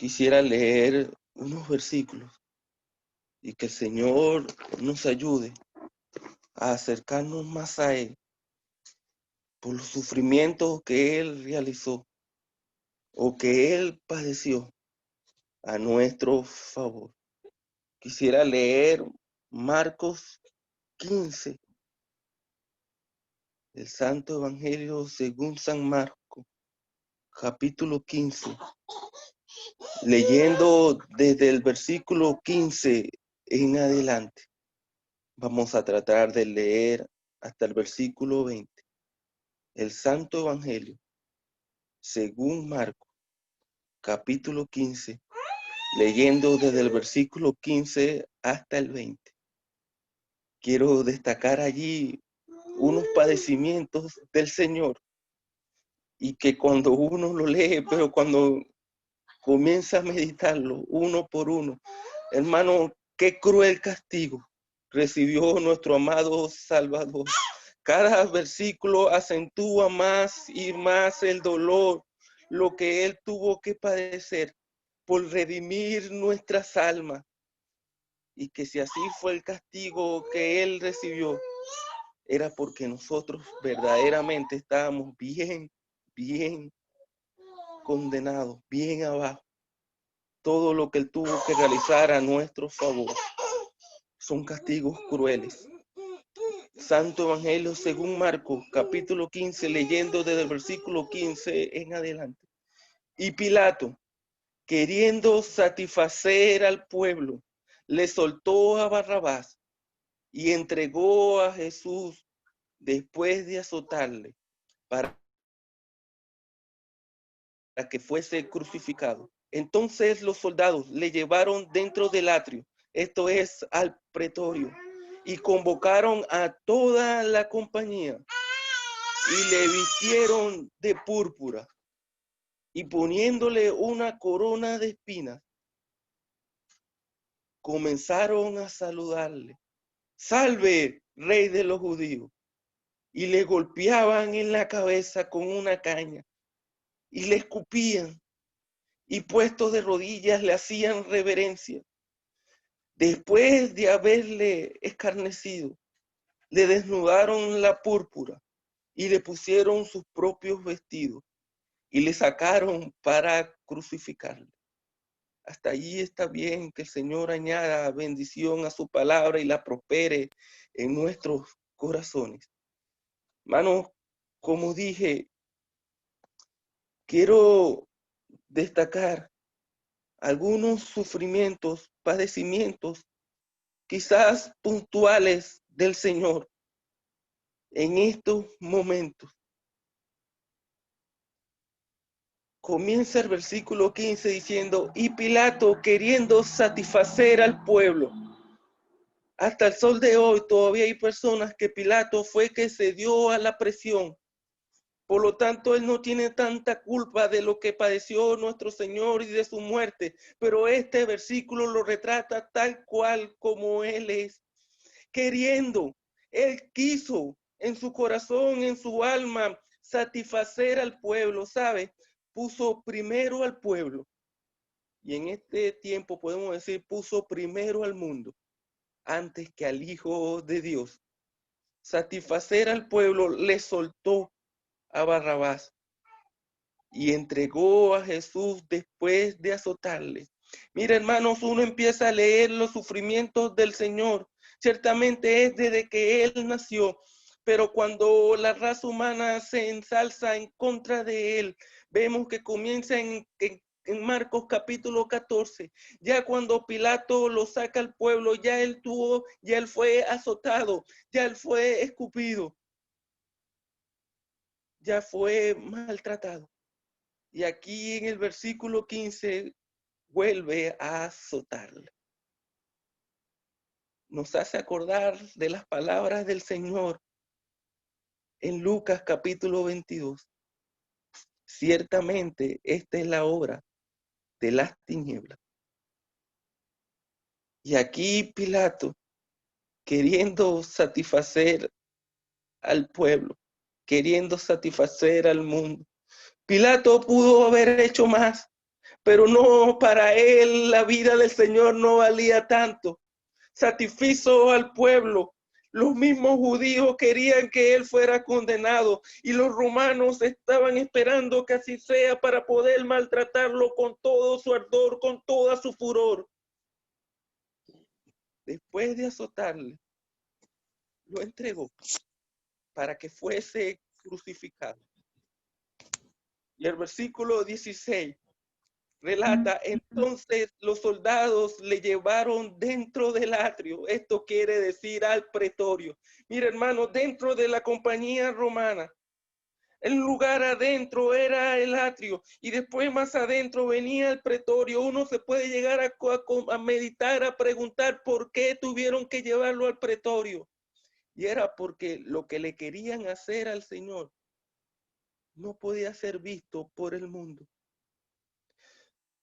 quisiera leer unos versículos y que el Señor nos ayude a acercarnos más a Él por los sufrimientos que Él realizó o que Él padeció a nuestro favor. Quisiera leer Marcos 15, el Santo Evangelio según San Marcos, capítulo 15, leyendo desde el versículo 15 en adelante. Vamos a tratar de leer hasta el versículo 20. El Santo Evangelio según Marcos, capítulo 15, leyendo desde el versículo 15 hasta el 20. Quiero destacar allí unos padecimientos del Señor y que cuando uno lo lee, pero cuando comienza a meditarlo uno por uno, hermano, qué cruel castigo recibió nuestro amado Salvador. Cada versículo acentúa más y más el dolor, lo que Él tuvo que padecer por redimir nuestras almas. Y que si así fue el castigo que Él recibió, era porque nosotros verdaderamente estábamos bien condenados, bien abajo. Todo lo que Él tuvo que realizar a nuestro favor son castigos crueles. Santo Evangelio según Marcos, capítulo 15, leyendo desde el versículo 15 en adelante. Y Pilato, queriendo satisfacer al pueblo, le soltó a Barrabás y entregó a Jesús después de azotarle para que fuese crucificado. Entonces los soldados le llevaron dentro del atrio, esto es, al pretorio, y convocaron a toda la compañía y le vistieron de púrpura y poniéndole una corona de espinas, comenzaron a saludarle. ¡Salve, rey de los judíos! Y le golpeaban en la cabeza con una caña y le escupían y puestos de rodillas le hacían reverencia. Después de haberle escarnecido, le desnudaron la púrpura y le pusieron sus propios vestidos y le sacaron para crucificarle. Hasta allí está bien, que el Señor añada bendición a su palabra y la prospere en nuestros corazones. Hermanos, como dije, quiero destacar algunos sufrimientos, padecimientos, quizás puntuales del Señor en estos momentos. Comienza el versículo 15 diciendo, y Pilato, queriendo satisfacer al pueblo. Hasta el sol de hoy todavía hay personas que Pilato fue que se dio a la presión. Por lo tanto, él no tiene tanta culpa de lo que padeció nuestro Señor y de su muerte, pero este versículo lo retrata tal cual como él es. Queriendo, él quiso en su corazón, en su alma, satisfacer al pueblo, ¿sabe? Puso primero al pueblo. Y en este tiempo podemos decir, puso primero al mundo antes que al Hijo de Dios. Satisfacer al pueblo, le soltó a Barrabás y entregó a Jesús después de azotarle. Mira, hermanos, uno empieza a leer los sufrimientos del Señor. Ciertamente es desde que Él nació, pero cuando la raza humana se ensalza en contra de Él, vemos que comienza en Marcos capítulo 14, ya cuando Pilato lo saca al pueblo, ya él fue azotado, ya él fue escupido, ya fue maltratado. Y aquí en el versículo 15 vuelve a azotarle. Nos hace acordar de las palabras del Señor en Lucas capítulo 22. Ciertamente esta es la obra de las tinieblas. Y aquí Pilato, queriendo satisfacer al pueblo, queriendo satisfacer al mundo. Pilato pudo haber hecho más. Pero no, para él la vida del Señor no valía tanto. Satisfizo al pueblo. Los mismos judíos querían que él fuera condenado y los romanos estaban esperando que así sea para poder maltratarlo con todo su ardor, con toda su furor. Después de azotarle, lo entregó para que fuese crucificado. Y el versículo 16 relata, entonces los soldados le llevaron dentro del atrio. Esto quiere decir al pretorio. Mira, hermano, dentro de la compañía romana, el lugar adentro era el atrio y después más adentro venía el pretorio. Uno se puede llegar a meditar, a preguntar por qué tuvieron que llevarlo al pretorio. Y era porque lo que le querían hacer al Señor no podía ser visto por el mundo.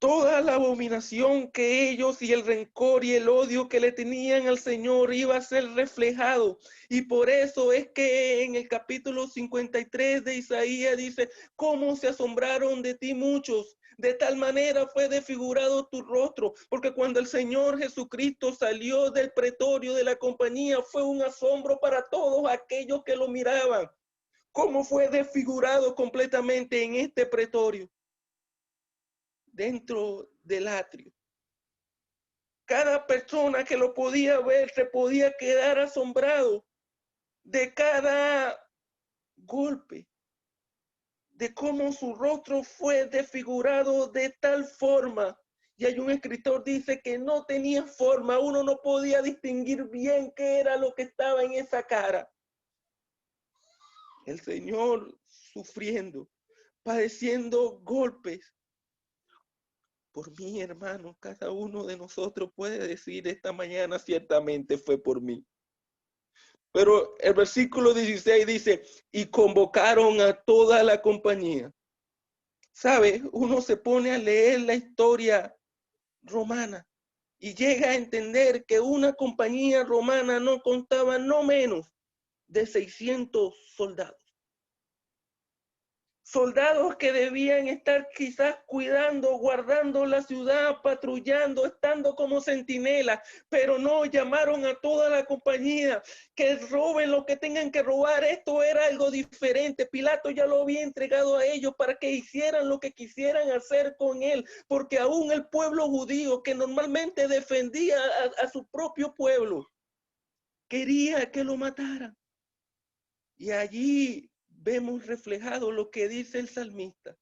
Toda la abominación que ellos y el rencor y el odio que le tenían al Señor iba a ser reflejado. Y por eso es que en el capítulo 53 de Isaías dice, ¿cómo se asombraron de ti muchos? De tal manera fue desfigurado tu rostro, porque cuando el Señor Jesucristo salió del pretorio de la compañía, fue un asombro para todos aquellos que lo miraban. ¿Cómo fue desfigurado completamente en este pretorio? Dentro del atrio. Cada persona que lo podía ver se podía quedar asombrado de cada golpe, de cómo su rostro fue desfigurado de tal forma. Y hay un escritor dice que no tenía forma, uno no podía distinguir bien qué era lo que estaba en esa cara. El Señor sufriendo, padeciendo golpes. Por mí, hermano, cada uno de nosotros puede decir esta mañana, ciertamente fue por mí. Pero el versículo 16 dice, y convocaron a toda la compañía. ¿Sabe? Uno se pone a leer la historia romana y llega a entender que una compañía romana no contaba no menos de 600 soldados. Soldados que debían estar quizás cuidando, guardando la ciudad, patrullando, estando como centinelas, pero no llamaron a toda la compañía que roben lo que tengan que robar. Esto era algo diferente. Pilato ya lo había entregado a ellos para que hicieran lo que quisieran hacer con él, porque aún el pueblo judío, que normalmente defendía a su propio pueblo, quería que lo mataran. Y allí vemos reflejado lo que dice el salmista.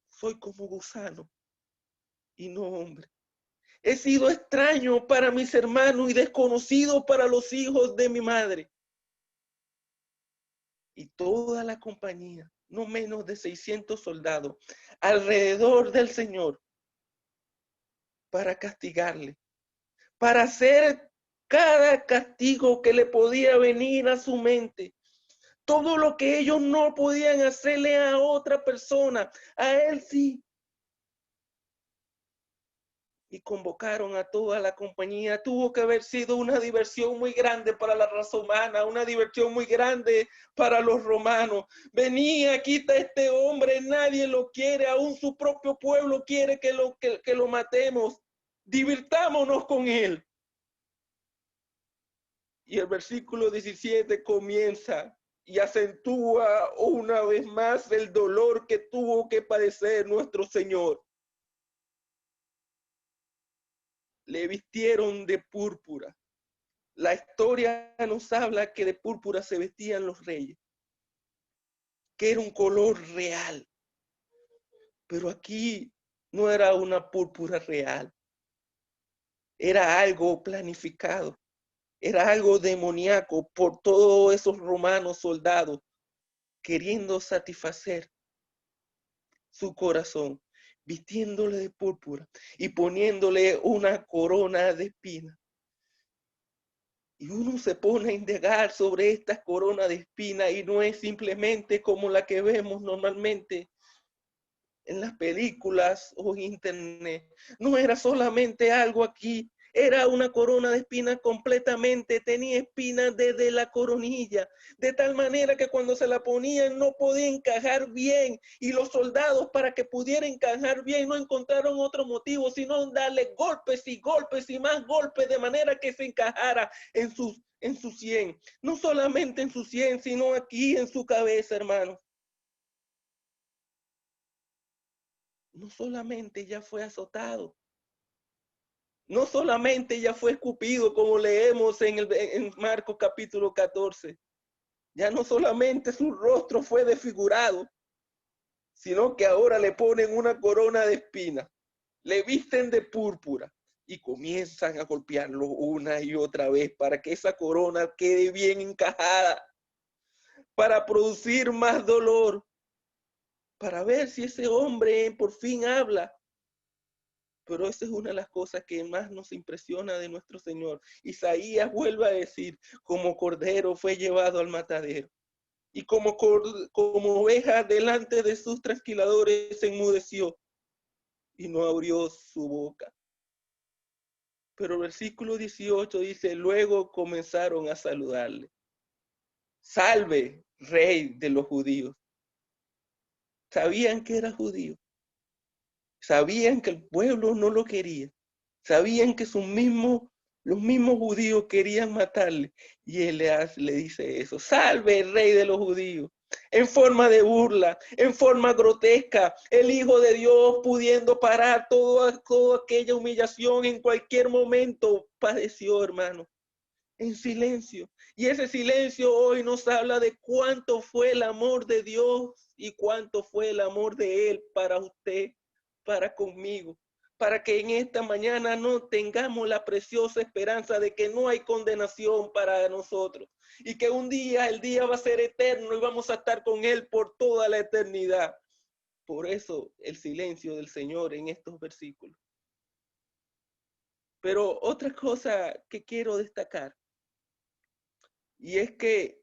Soy como gusano y no hombre. He sido extraño para mis hermanos y desconocido para los hijos de mi madre. Y toda la compañía, no menos de 600 soldados, alrededor del Señor, para castigarle, para hacer cada castigo que le podía venir a su mente. Todo lo que ellos no podían hacerle a otra persona, a él sí. Y convocaron a toda la compañía. Tuvo que haber sido una diversión muy grande para la raza humana, una diversión muy grande para los romanos. Venía, quita a este hombre, nadie lo quiere, aún su propio pueblo quiere que lo matemos. Divirtámonos con él. Y el versículo 17 comienza y acentúa una vez más el dolor que tuvo que padecer nuestro Señor. Le vistieron de púrpura. La historia nos habla que de púrpura se vestían los reyes, que era un color real. Pero aquí no era una púrpura real. Era algo planificado. Era algo demoníaco por todos esos romanos soldados queriendo satisfacer su corazón, vistiéndole de púrpura y poniéndole una corona de espinas. Y uno se pone a indagar sobre esta corona de espinas y no es simplemente como la que vemos normalmente en las películas o en internet. No era solamente algo aquí Era una corona de espinas completamente, tenía espinas desde la coronilla, de tal manera que cuando se la ponían no podía encajar bien, y los soldados, para que pudiera encajar bien, no encontraron otro motivo sino darle golpes y más golpes, de manera que se encajara en su sien, no solamente en su sien, sino aquí en su cabeza, hermano. No solamente ya fue azotado, no solamente ya fue escupido, como leemos en Marcos capítulo 14, ya no solamente su rostro fue desfigurado, sino que ahora le ponen una corona de espinas, le visten de púrpura y comienzan a golpearlo una y otra vez para que esa corona quede bien encajada, para producir más dolor, para ver si ese hombre por fin habla. Pero esa es una de las cosas que más nos impresiona de nuestro Señor. Isaías vuelve a decir, como cordero fue llevado al matadero, y como oveja delante de sus trasquiladores se enmudeció y no abrió su boca. Pero el versículo 18 dice, luego comenzaron a saludarle. Salve, rey de los judíos. Sabían que era judío. Sabían que el pueblo no lo quería. Sabían que los mismos judíos querían matarle. Y él le dice eso. Salve el rey de los judíos. En forma de burla, en forma grotesca. El Hijo de Dios, pudiendo parar toda aquella humillación en cualquier momento, padeció, hermano, en silencio. Y ese silencio hoy nos habla de cuánto fue el amor de Dios y cuánto fue el amor de Él para usted, para conmigo, para que en esta mañana no tengamos la preciosa esperanza de que no hay condenación para nosotros y que un día, el día va a ser eterno y vamos a estar con Él por toda la eternidad. Por eso el silencio del Señor en estos versículos. Pero otra cosa que quiero destacar, y es que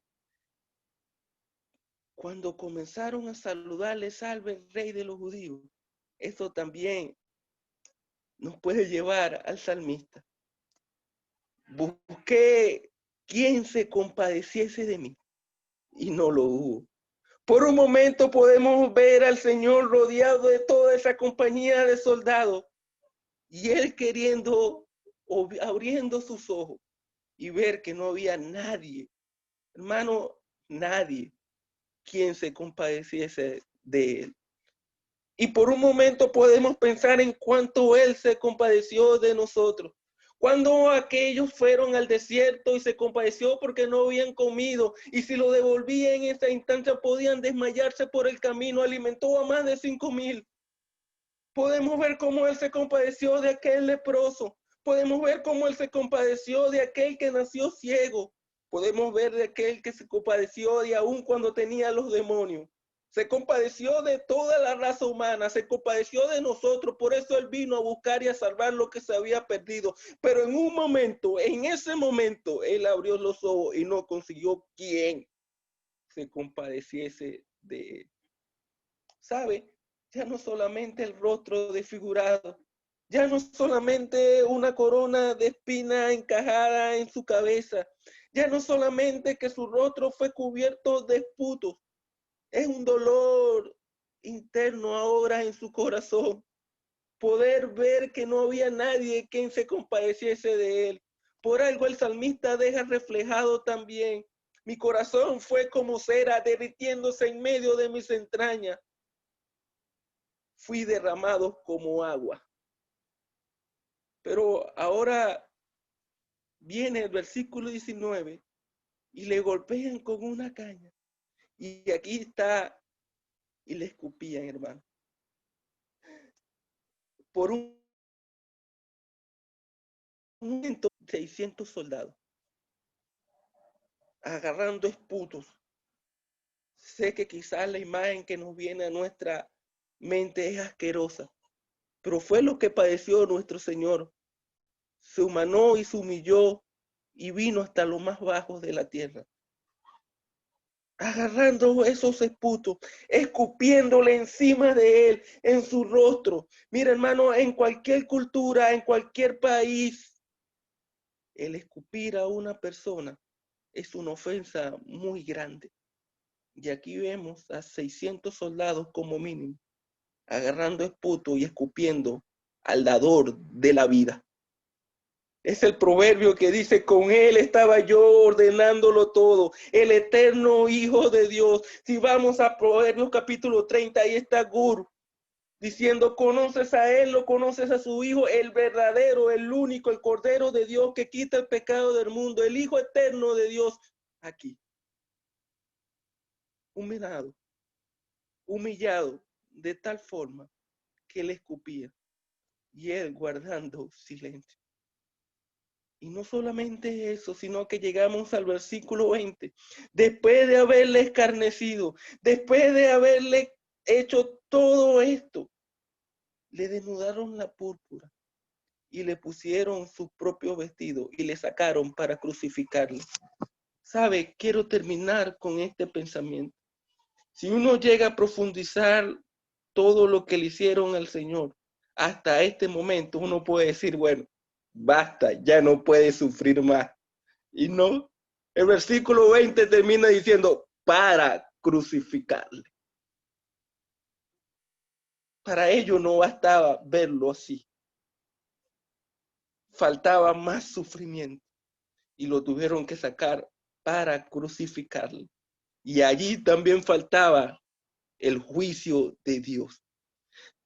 cuando comenzaron a saludarle, salve el rey de los judíos, eso también nos puede llevar al salmista. Busqué quien se compadeciese de mí y no lo hubo. Por un momento podemos ver al Señor rodeado de toda esa compañía de soldados y él queriendo, abriendo sus ojos y ver que no había nadie, hermano, nadie quien se compadeciese de él. Y por un momento podemos pensar en cuánto Él se compadeció de nosotros. Cuando aquellos fueron al desierto y se compadeció porque no habían comido, y si lo devolvía en esa instancia podían desmayarse por el camino, alimentó a más de 5,000. Podemos ver cómo Él se compadeció de aquel leproso. Podemos ver cómo Él se compadeció de aquel que nació ciego. Podemos ver de aquel que se compadeció de aún cuando tenía los demonios. Se compadeció de toda la raza humana, se compadeció de nosotros, por eso Él vino a buscar y a salvar lo que se había perdido. Pero en un momento, en ese momento, Él abrió los ojos y no consiguió quien se compadeciese de Él. ¿Sabe? Ya no solamente el rostro desfigurado, ya no solamente una corona de espina encajada en su cabeza, ya no solamente que su rostro fue cubierto de esputos, es un dolor interno ahora en su corazón. Poder ver que no había nadie quien se compadeciese de él. Por algo el salmista deja reflejado también: mi corazón fue como cera derritiéndose en medio de mis entrañas. Fui derramado como agua. Pero ahora viene el versículo 19 y le golpean con una caña. Y aquí está, y le escupían, hermano. Por un momento, 600 soldados agarrando esputos. Sé que quizás la imagen que nos viene a nuestra mente es asquerosa, pero fue lo que padeció nuestro Señor. Se humanó y se humilló y vino hasta lo más bajo de la tierra, agarrando esos esputos, escupiéndole encima de él, en su rostro. Mira, hermano, en cualquier cultura, en cualquier país, el escupir a una persona es una ofensa muy grande. Y aquí vemos a 600 soldados como mínimo, agarrando esputo y escupiendo al dador de la vida. Es el proverbio que dice, con él estaba yo ordenándolo todo, el eterno Hijo de Dios. Si vamos a Proverbios capítulo 30, ahí está Gur, diciendo, conoces a él, lo conoces a su Hijo, el verdadero, el único, el Cordero de Dios que quita el pecado del mundo, el Hijo eterno de Dios, aquí. Humillado de tal forma que le escupía y él guardando silencio. Y no solamente eso, sino que llegamos al versículo 20. Después de haberle escarnecido, después de haberle hecho todo esto, le desnudaron la púrpura y le pusieron sus propios vestidos y le sacaron para crucificarle. ¿Sabe? Quiero terminar con este pensamiento. Si uno llega a profundizar todo lo que le hicieron al Señor hasta este momento, uno puede decir, bueno, basta, ya no puede sufrir más. Y no, el versículo 20 termina diciendo, para crucificarle. Para ello no bastaba verlo así. Faltaba más sufrimiento y lo tuvieron que sacar para crucificarle. Y allí también faltaba el juicio de Dios.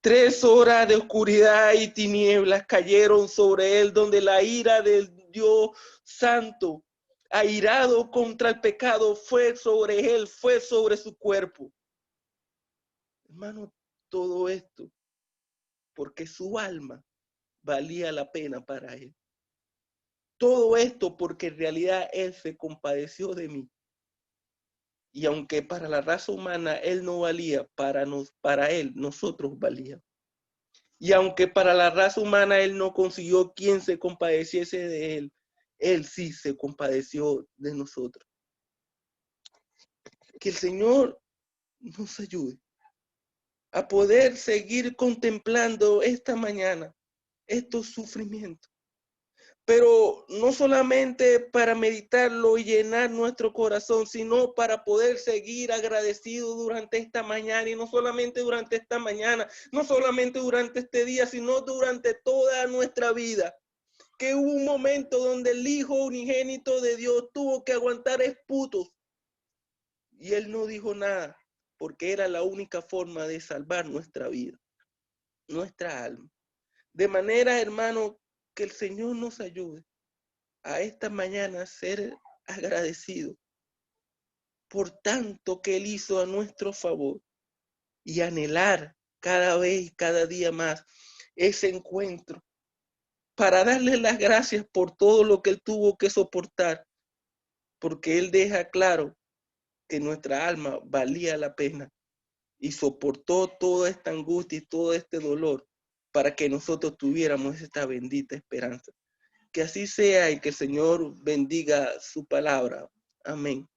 3 horas de oscuridad y tinieblas cayeron sobre él, donde la ira del Dios Santo, airado contra el pecado, fue sobre él, fue sobre su cuerpo. Hermano, todo esto porque su alma valía la pena para él. Todo esto porque en realidad él se compadeció de mí. Y aunque para la raza humana él no valía, para él nosotros valíamos. Y aunque para la raza humana él no consiguió quien se compadeciese de él sí se compadeció de nosotros. Que el Señor nos ayude a poder seguir contemplando esta mañana estos sufrimientos. Pero no solamente para meditarlo y llenar nuestro corazón, sino para poder seguir agradecidos durante esta mañana, y no solamente durante esta mañana, no solamente durante este día, sino durante toda nuestra vida. Que hubo un momento donde el Hijo unigénito de Dios tuvo que aguantar esputos y él no dijo nada, porque era la única forma de salvar nuestra vida, nuestra alma. De manera, hermano, que el Señor nos ayude a esta mañana ser agradecido por tanto que él hizo a nuestro favor y anhelar cada vez, cada día más ese encuentro para darle las gracias por todo lo que él tuvo que soportar, porque él deja claro que nuestra alma valía la pena y soportó toda esta angustia y todo este dolor para que nosotros tuviéramos esta bendita esperanza. Que así sea y que el Señor bendiga su palabra. Amén.